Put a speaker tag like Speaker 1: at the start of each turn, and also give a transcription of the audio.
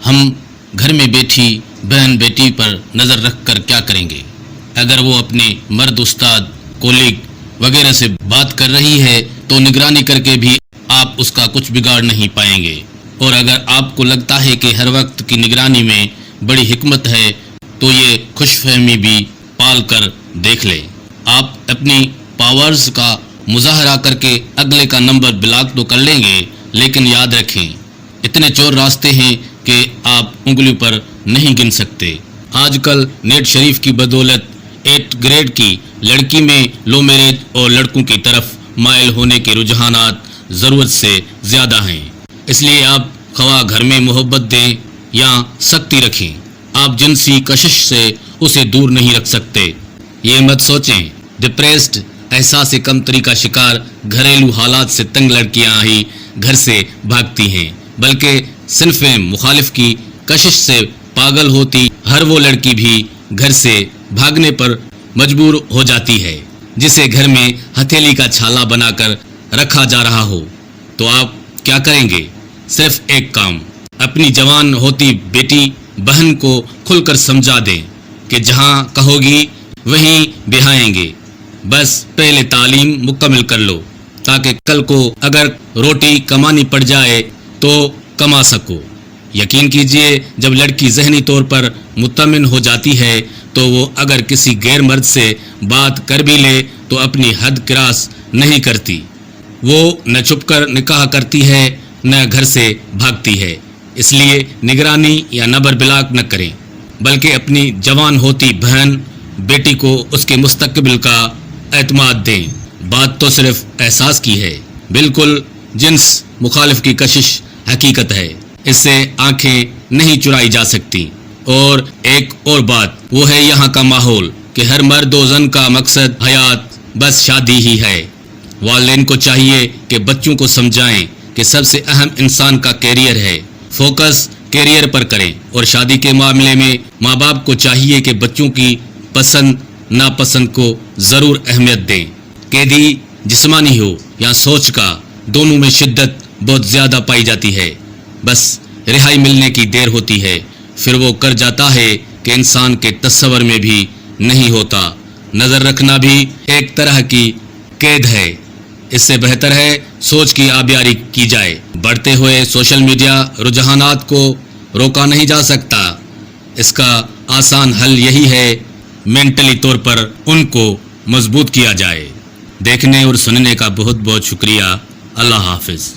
Speaker 1: ہم گھر میں بیٹھی بہن بیٹی پر نظر رکھ کر کیا کریں گے؟ اگر وہ اپنے مرد استاد کولیگ وغیرہ سے بات کر رہی ہے تو نگرانی کر کے بھی آپ اس کا کچھ بگاڑ نہیں پائیں گے، اور اگر آپ کو لگتا ہے کہ ہر وقت کی نگرانی میں بڑی حکمت ہے تو یہ خوش فہمی بھی پال کر دیکھ لیں۔ آپ اپنی پاورز کا مظاہرہ کر کے اگلے کا نمبر بلاک تو کر لیں گے، لیکن یاد رکھیں اتنے چور راستے ہیں کہ آپ انگلی پر نہیں گن سکتے۔ آج کل نیٹ شریف کی بدولت 8 گریڈ کی لڑکی میں لو میرج اور لڑکوں کی طرف مائل ہونے کے رجحانات ضرورت سے زیادہ ہیں، اس لیے آپ خواہ گھر میں محبت دیں یا سختی رکھیں، آپ جنسی کشش سے اسے دور نہیں رکھ سکتے۔ یہ مت سوچیں ڈپریسڈ احساس کمتری کا شکار گھریلو حالات سے تنگ لڑکیاں ہی گھر سے بھاگتی ہیں، بلکہ صنف مخالف کی کشش سے پاگل ہوتی ہر وہ لڑکی بھی گھر سے بھاگنے پر مجبور ہو جاتی ہے جسے گھر میں ہتھیلی کا چھالا بنا کر رکھا جا رہا ہو۔ تو آپ کیا کریں گے؟ صرف ایک کام، اپنی جوان ہوتی بیٹی بہن کو کھل کر سمجھا دیں کہ جہاں کہو گی وہیں بہائیں گے، بس پہلے تعلیم مکمل کر لو تاکہ کل کو اگر روٹی کمانی پڑ جائے تو کما سکو۔ یقین کیجئے جب لڑکی ذہنی طور پر مطمئن ہو جاتی ہے تو وہ اگر کسی غیر مرد سے بات کر بھی لے تو اپنی حد کراس نہیں کرتی، وہ نہ چھپ کر نکاح کرتی ہے نہ گھر سے بھاگتی ہے۔ اس لیے نگرانی یا نمبر بلاک نہ کریں، بلکہ اپنی جوان ہوتی بہن بیٹی کو اس کے مستقبل کا اعتماد دیں۔ بات تو صرف احساس کی ہے، بالکل جنس مخالف کی کشش حقیقت ہے، اس سے آنکھیں نہیں چرائی جا سکتی۔ اور ایک اور بات وہ ہے یہاں کا ماحول کہ ہر مرد و زن کا مقصد حیات بس شادی ہی ہے۔ والدین کو چاہیے کہ بچوں کو سمجھائیں کہ سب سے اہم انسان کا کیریئر ہے، فوکس کیریئر پر کریں، اور شادی کے معاملے میں ماں باپ کو چاہیے کہ بچوں کی پسند ناپسند کو ضرور اہمیت دیں۔ قیدی جسمانی ہو یا سوچ کا، دونوں میں شدت بہت زیادہ پائی جاتی ہے، بس رہائی ملنے کی دیر ہوتی ہے، پھر وہ کر جاتا ہے کہ انسان کے تصور میں بھی نہیں ہوتا۔ نظر رکھنا بھی ایک طرح کی قید ہے، اس سے بہتر ہے سوچ کی آبیاری کی جائے۔ بڑھتے ہوئے سوشل میڈیا رجحانات کو روکا نہیں جا سکتا، اس کا آسان حل یہی ہے مینٹلی طور پر ان کو مضبوط کیا جائے۔ دیکھنے اور سننے کا بہت بہت شکریہ۔ اللہ حافظ۔